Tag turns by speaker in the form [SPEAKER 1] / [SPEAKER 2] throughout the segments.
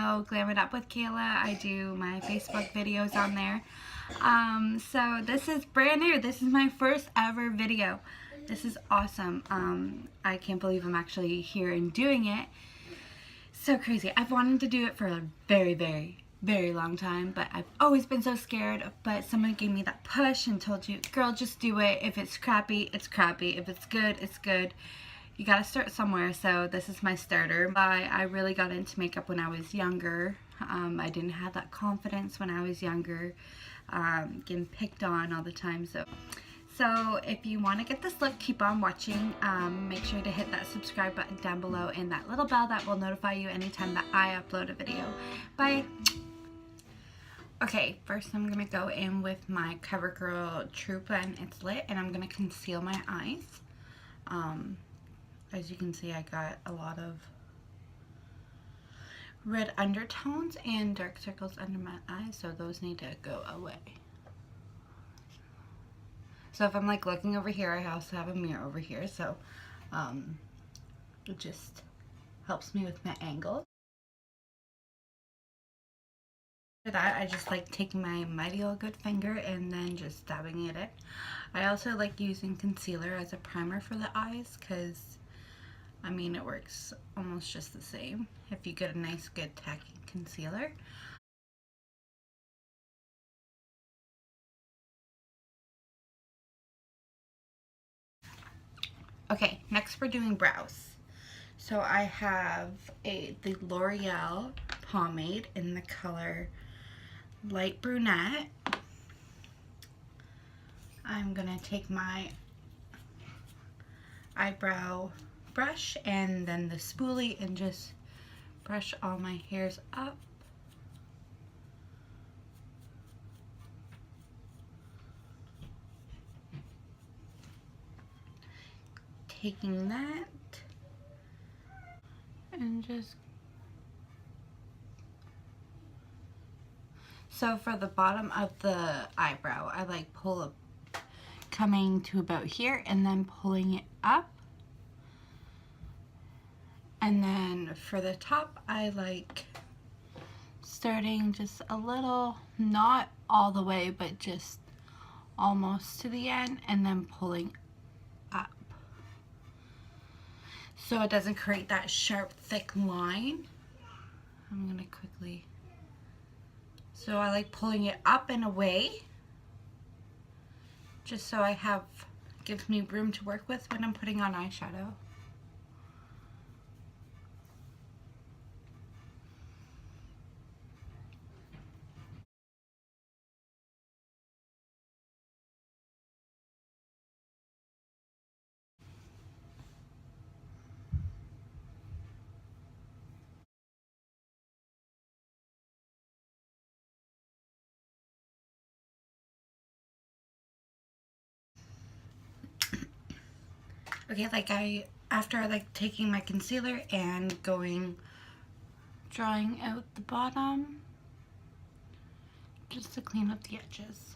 [SPEAKER 1] know Glam It Up with Kayla. I do my Facebook videos on there. So this is brand new. This is my first ever video. This is awesome. I can't believe I'm actually here and doing it. So crazy. I've wanted to do it for a very long time, but I've always been so scared. But someone gave me that push and told you, girl, just do it. If it's crappy, it's crappy. If it's good, it's good. You gotta start somewhere. So this is my starter. I really got into makeup when I was younger. I didn't have that confidence when I was younger, getting picked on all the time. So if you want to get this look, keep on watching. Make sure to hit that subscribe button down below and that little bell that will notify you anytime that I upload a video. Bye! Okay, first I'm going to go in with my CoverGirl True Blend It's Lit, and I'm going to conceal my eyes. As you can see, I got a lot of red undertones and dark circles under my eyes, so those need to go away. So if I'm like looking over here, I also have a mirror over here, so it just helps me with my angle. For that, I just like taking my mighty old good finger and then just dabbing it in. I also like using concealer as a primer for the eyes because, I mean, it works almost just the same if you get a nice good tacky concealer. Okay, next we're doing brows. So I have the L'Oreal pomade in the color Light Brunette. I'm gonna take my eyebrow brush and then the spoolie and just brush all my hairs up. Taking that and just, so for the bottom of the eyebrow, I like pull up, coming to about here and then pulling it up. And then for the top, I like starting just a little, not all the way, but just almost to the end, and then pulling up. So it doesn't create that sharp, thick line. I'm gonna quickly, so I like pulling it up and away, just so I have, gives me room to work with when I'm putting on eyeshadow. Okay, like after I like taking my concealer and drawing out the bottom, just to clean up the edges.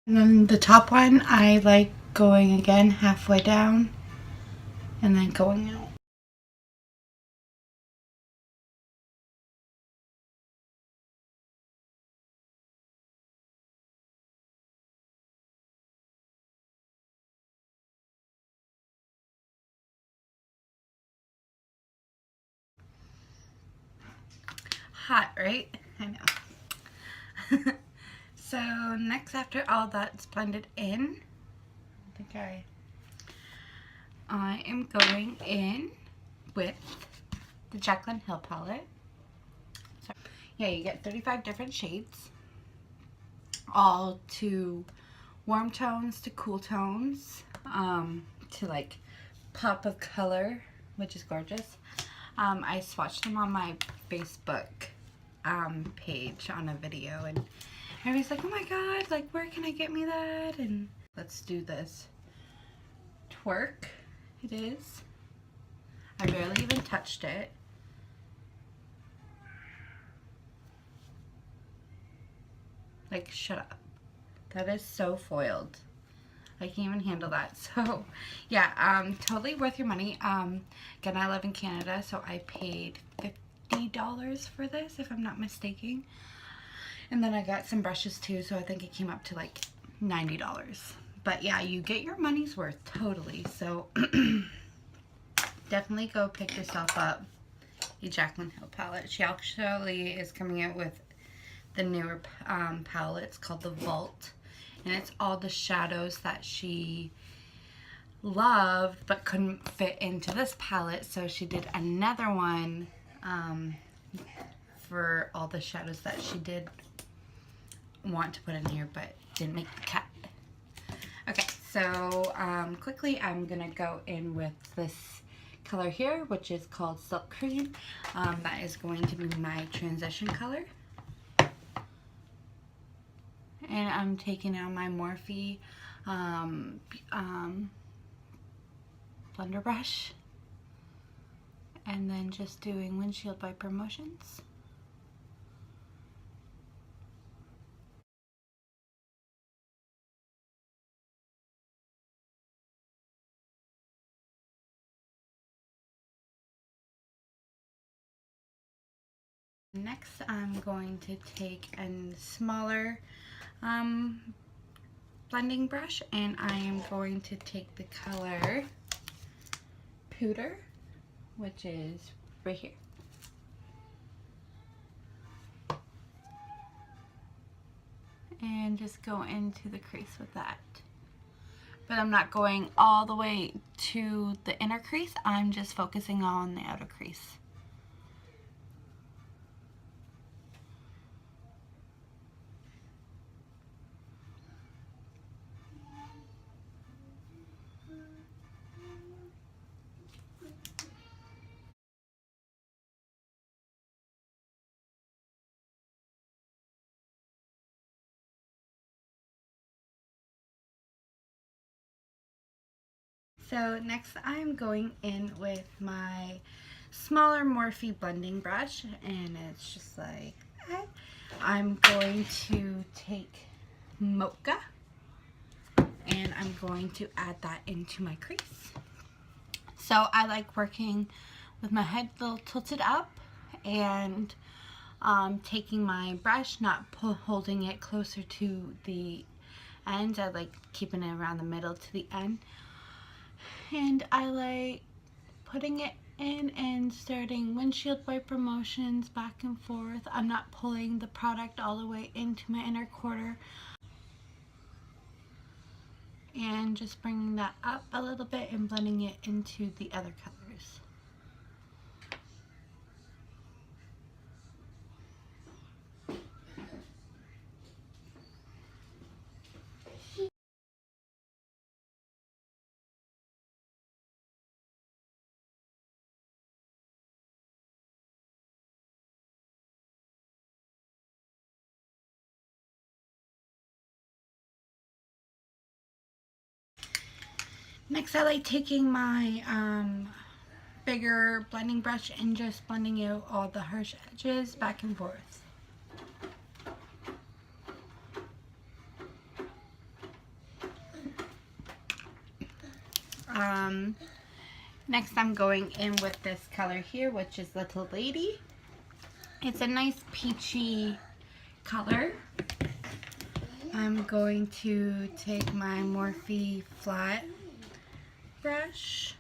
[SPEAKER 1] And then the top one, I like going again halfway down and then going out. Hot, right? I know. So next, after all that's blended in, I am going in with the Jaclyn Hill palette. So, yeah, you get 35 different shades, all to warm tones to cool tones, to like pop of color, which is gorgeous. I swatched them on my Facebook page on a video, and everybody's like, oh my god, like, where can I get me that? And let's do this. Twerk it is. I barely even touched it. Like, shut up. That is so foiled. I can't even handle that. So yeah, totally worth your money. Again, I live in Canada, so I paid $50 for this, if I'm not mistaken. And then I got some brushes too, so I think it came up to like $90. But yeah, you get your money's worth, totally. So definitely go pick yourself up a Jaclyn Hill palette. She actually is coming out with the newer palette. It's called the Vault, and it's all the shadows that she loved but couldn't fit into this palette, so she did another one for all the shadows that she did want to put in here but didn't make the cut. Okay, so quickly I'm gonna go in with this color here, which is called Silk Cream. That is going to be my transition color. And I'm taking out my Morphe blender brush and then just doing windshield wiper motions. Next, I'm going to take a smaller blending brush, and I am going to take the color Pooter, which is right here. And just go into the crease with that. But I'm not going all the way to the inner crease, I'm just focusing on the outer crease. So next I'm going in with my smaller Morphe blending brush, and it's just like that. I'm going to take Mocha and I'm going to add that into my crease. So I like working with my head a little tilted up and taking my brush, not holding it closer to the ends. I like keeping it around the middle to the end. And I like putting it in and starting windshield wiper motions back and forth. I'm not pulling the product all the way into my inner quarter. And just bringing that up a little bit and blending it into the other colors. Next, I like taking my bigger blending brush and just blending out all the harsh edges back and forth. Next, I'm going in with this color here, which is Little Lady. It's a nice peachy color. I'm going to take my Morphe flat brush,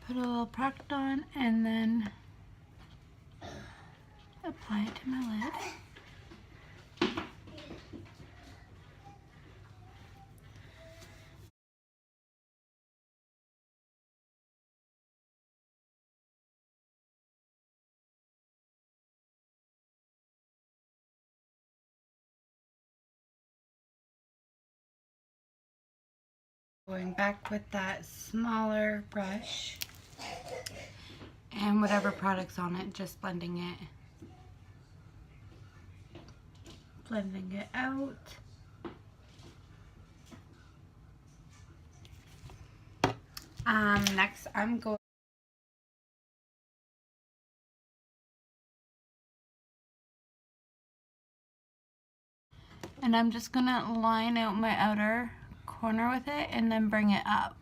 [SPEAKER 1] put a little product on, and then apply it to my lid. Going back with that smaller brush and whatever product's on it, just blending it out. Next I'm going And I'm just gonna line out my outer corner with it and then bring it up.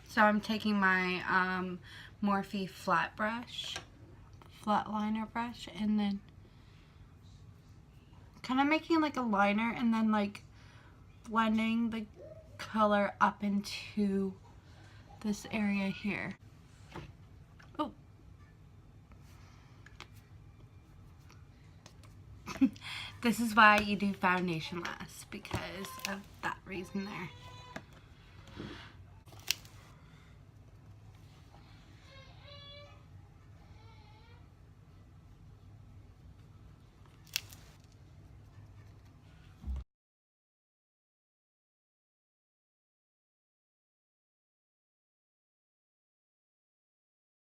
[SPEAKER 1] So I'm taking my Morphe flat liner brush, and then kind of making like a liner and then like blending the color up into this area here. Oh. This is why you do foundation last, because of that reason there.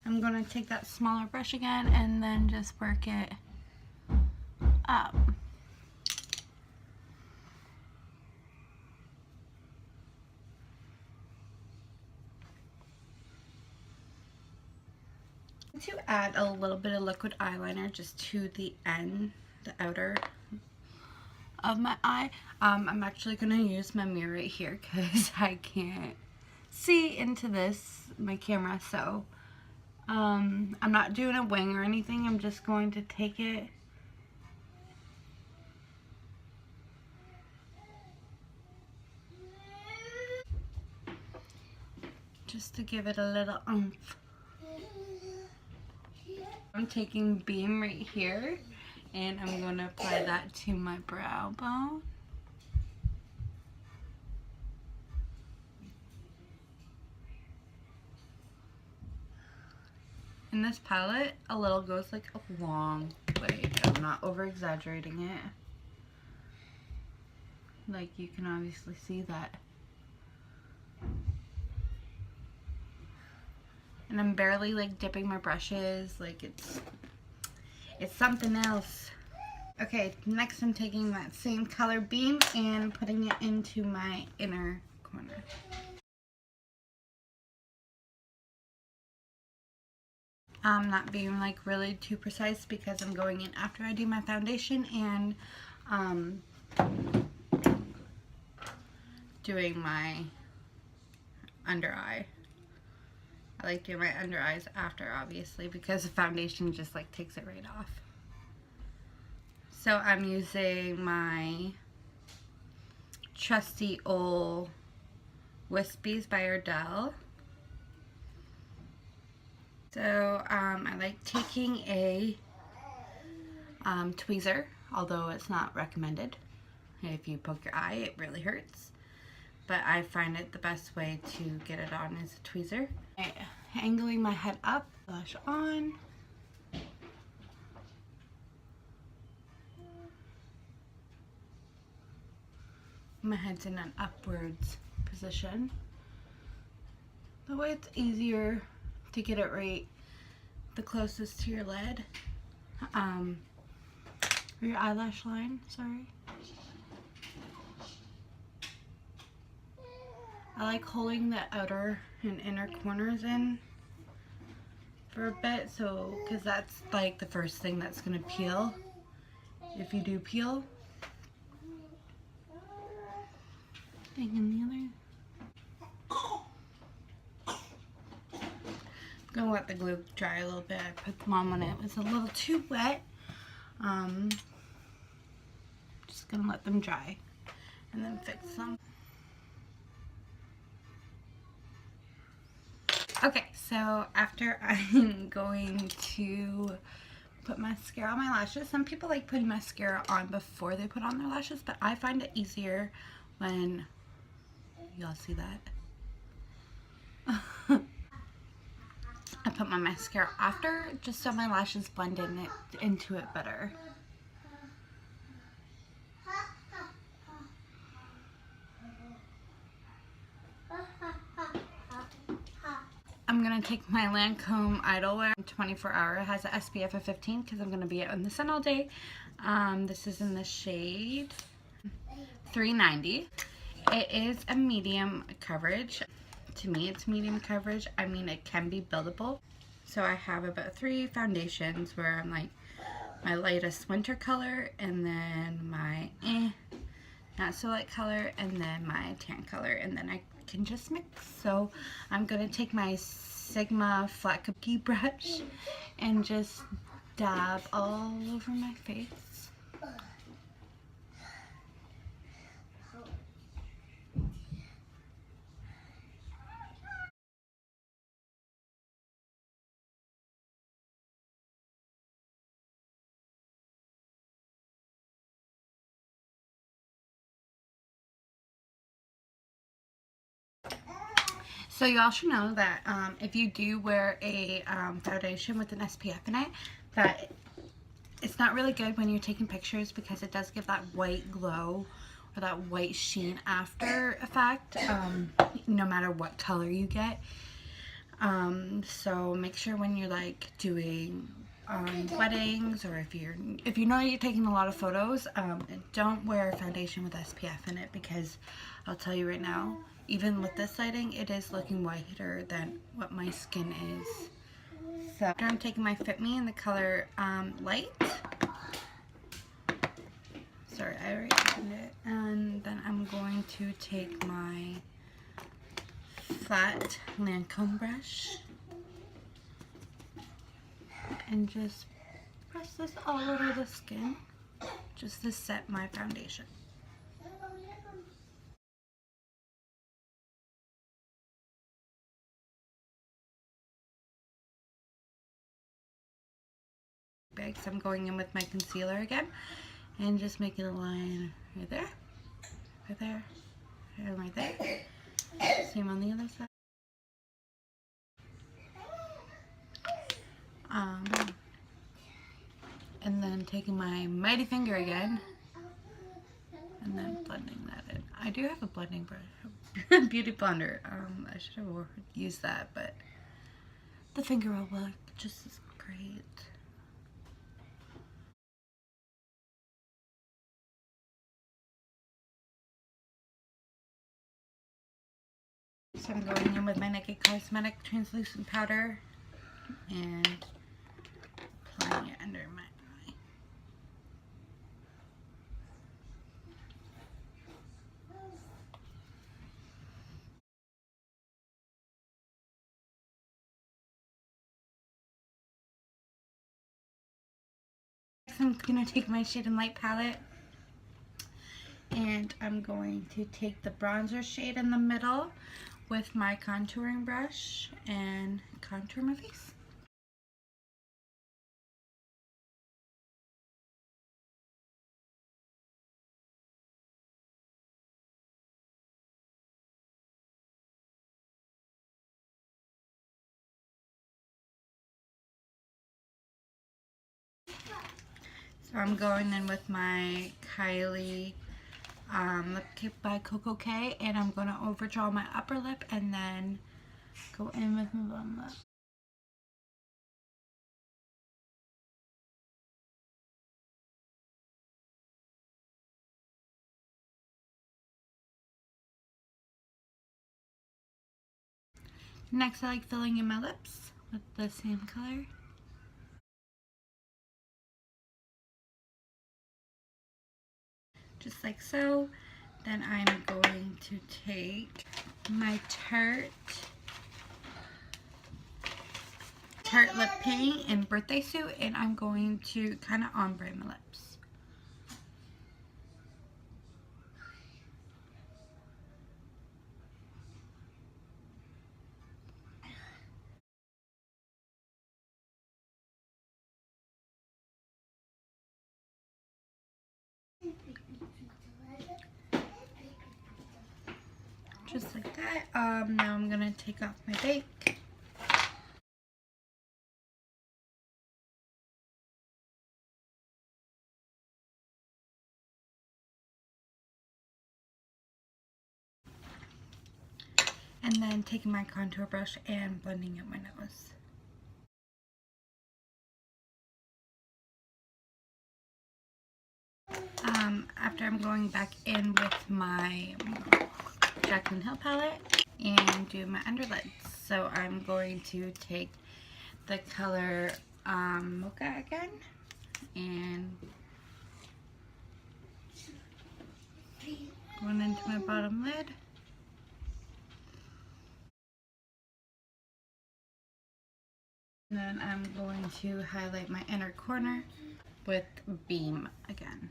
[SPEAKER 1] I'm going to take that smaller brush again and then just work it up. To add a little bit of liquid eyeliner just to the end, the outer of my eye. I'm actually going to use my mirror right here because I can't see into my camera, so I'm not doing a wing or anything. I'm just going to take it just to give it a little oomph. I'm taking Beam right here and I'm going to apply that to my brow bone. In this palette, a little goes like a long way. I'm not over exaggerating it. Like, you can obviously see that. And I'm barely like dipping my brushes, like it's something else. Okay, next I'm taking that same color Beam and putting it into my inner corner. I'm not being like really too precise because I'm going in after I do my foundation and doing my under eye. I like doing my under eyes after, obviously, because the foundation just like takes it right off. So I'm using my trusty old Wispies by Idole. So I like taking a tweezer, although it's not recommended. If you poke your eye, it really hurts. But I find it the best way to get it on is a tweezer. Angling my head up, blush on. My head's in an upwards position. That way it's easier to get it right the closest to your lid. Or your eyelash line, sorry. I like holding the outer and inner corners in for a bit, so because that's like the first thing that's gonna peel if you do peel. Thing in the other. I'm gonna let the glue dry a little bit. I put them on when it was a little too wet. Just gonna let them dry and then fix them. Okay, so after I'm going to put mascara on my lashes. Some people like putting mascara on before they put on their lashes, but I find it easier when, y'all see that? I put my mascara after, just so my lashes blend into it better. I'm going to take my Lancôme Idol Wear 24 Hour. It has an SPF of 15 because I'm going to be out in the sun all day. This is in the shade 390. It is a medium coverage. To me, it's medium coverage. I mean, it can be buildable. So I have about 3 foundations where I'm like my lightest winter color, and then my not so light color, and then my tan color, and then I can just mix. So I'm gonna take my Sigma flat cookie brush and just dab all over my face. So y'all should know that if you do wear a foundation with an SPF in it, that it's not really good when you're taking pictures, because it does give that white glow or that white sheen after effect, no matter what color you get. So make sure when you're like doing weddings, or if you know you're taking a lot of photos, don't wear a foundation with SPF in it, because I'll tell you right now, even with this lighting, it is looking whiter than what my skin is. So after I'm taking my Fit Me in the color Light. Sorry, I already opened it. And then I'm going to take my flat Lancôme brush and just press this all over the skin, just to set my foundation. Big, so I'm going in with my concealer again and just making a line right there, right there, and right there. Same on the other side. And then taking my mighty finger again and then blending that in. I do have a blending brush, beauty blender. I should have used that, but the finger will work just as great. So I'm going in with my Naked Cosmetic translucent powder and applying it under my eye. Next I'm going to take my Shade and Light palette, and I'm going to take the bronzer shade in the middle with my contouring brush and contour my face. So I'm going in with my Kylie lip kit by Coco K, and I'm going to overdraw my upper lip and then go in with my bottom lip. Next, I like filling in my lips with the same color. Just like so. Then I'm going to take my Tarte lip paint in Birthday Suit, and I'm going to kind of ombre my lips. Just like that. Now I'm gonna take off my bake. And then taking my contour brush and blending out my nose. After I'm going back in with my Jaclyn Hill palette and do my underlids. So I'm going to take the color Mocha again, and going into my bottom lid. And then I'm going to highlight my inner corner with Beam again.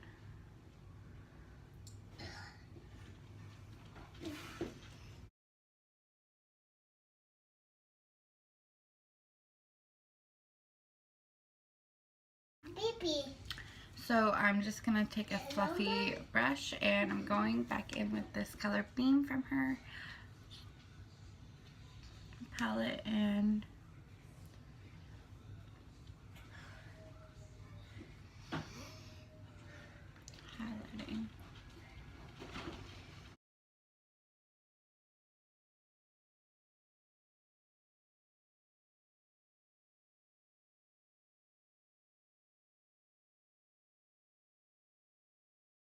[SPEAKER 1] So I'm just going to take a fluffy brush and I'm going back in with this color Beam from her palette and highlighting.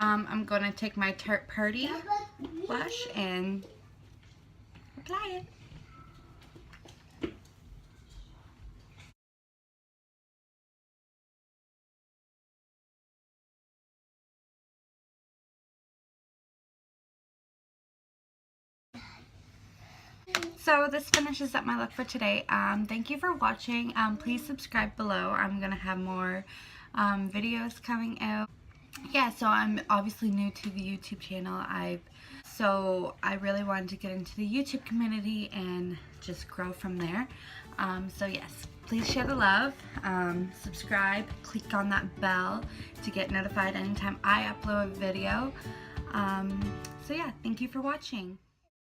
[SPEAKER 1] I'm going to take my Tarte Party blush and apply it. So this finishes up my look for today. Thank you for watching. Please subscribe below. I'm going to have more videos coming out. Yeah, so I'm obviously new to the YouTube channel. So I really wanted to get into the YouTube community and just grow from there. So yes, please share the love, subscribe, click on that bell to get notified anytime I upload a video. So yeah, thank you for watching.